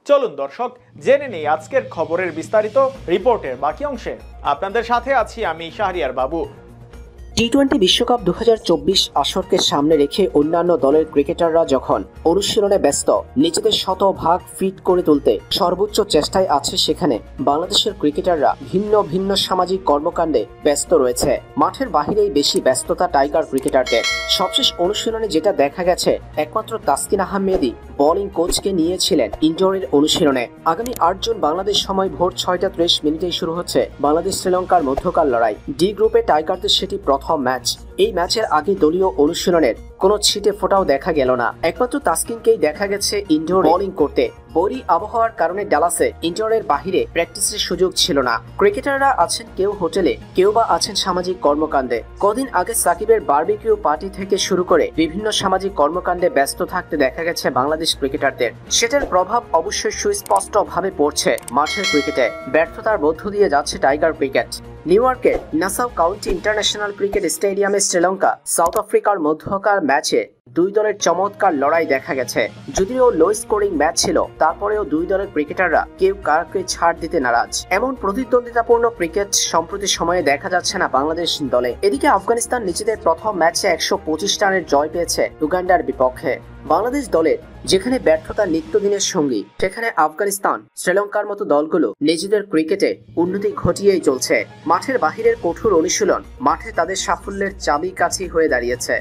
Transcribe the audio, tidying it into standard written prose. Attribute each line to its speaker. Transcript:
Speaker 1: চলুন দর্শক জেনে নেই আজকের খবরের বিস্তারিত রিপোর্টের বাকি অংশে। আপনাদের সাথে আছি আমি শাহরিয়ার বাবু।
Speaker 2: টি-20 বিশ্বকাপ 2024 আসরকে সামনে রেখে অন্যান্য দলের ক্রিকেটাররা যখন অনুশীলনে ব্যস্ত, নিজেদের শতভাগ ফিট করে তুলতে সর্বোচ্চ চেষ্টায় আছে, সেখানে বাংলাদেশের ক্রিকেটাররা ভিন্ন ভিন্ন সামাজিক কর্মকাণ্ডে ব্যস্ত রয়েছে। মাঠের বাহিরেই বেশি ব্যস্ততা টাইগার ক্রিকেটারদের। সবশেষ অনুশীলনে যেটা দেখা গেছে, একমাত্র তাসকিন আহমেদই বোলিং কোচকে নিয়েছিলেন ইনডোরের অনুশীলনে। আগামী 8 জুন বাংলাদেশ সময় ভোর 6:30 শুরু হচ্ছে বাংলাদেশ শ্রীলঙ্কার মধ্যকার লড়াই। ডি গ্রুপে টাইগারদের সেটি প্রথম ম্যাচ। এই ম্যাচের আগে দলীয় অনুশীলনের কোনো ছিটে ফোটাও দেখা গেল না। একমাত্র তাসকিনকেই দেখা গেছে ইনডোর বোলিং করতে। বৈরী আবহাওয়ার কারণে ডালাসে ইনডোরের বাহিরে প্র্যাকটিসের সুযোগ ছিল না। ক্রিকেটাররা আছেন কেউ হোটেলে, কেউ বা আছেন সামাজিক কর্মকাণ্ডে। কদিন আগে সাকিবের বারবিকিউ পার্টি থেকে শুরু করে বিভিন্ন সামাজিক কর্মকাণ্ডে ব্যস্ত থাকতে দেখা গেছে বাংলাদেশ ক্রিকেটারদের। সেটার প্রভাব অবশ্যই সুস্পষ্টভাবে পড়ছে মাঠের ক্রিকেটে। ব্যর্থতার মধ্য দিয়ে যাচ্ছে টাইগার ক্রিকেট। নিউ ইয়র্কের নাসাউ কাউন্টি ইন্টারন্যাশনাল ক্রিকেট স্টেডিয়ামে শ্রীলঙ্কা সাউথ আফ্রিকার মধ্যকার ম্যাচে দুই দলের চমৎকার লড়াই দেখা গেছে। যদিও লো স্কোরিং ম্যাচ ছিল, তারপরেও দুই দলের ক্রিকেটাররা কেউ কারকে ছাড় দিতে নারাজ। এমন প্রতিদ্বন্দ্বিতাপূর্ণ ক্রিকেট সম্প্রতি সময়ে দেখা যাচ্ছে না বাংলাদেশ দলে। এদিকে আফগানিস্তান নিজেদের প্রথম ম্যাচে 125 রানের জয় পেয়েছে উগান্ডার বিপক্ষে। বাংলাদেশ দলের যেখানে ব্যর্থতা নিত্যদিনের সঙ্গী, সেখানে আফগানিস্তান, শ্রীলঙ্কার মতো দলগুলো নিজেদের ক্রিকেটে উন্নতি ঘটিয়েই চলছে। মাঠের বাহিরের কঠোর অনুশীলন মাঠে তাদের সাফল্যের চাবিকাঠি হয়ে দাঁড়িয়েছে।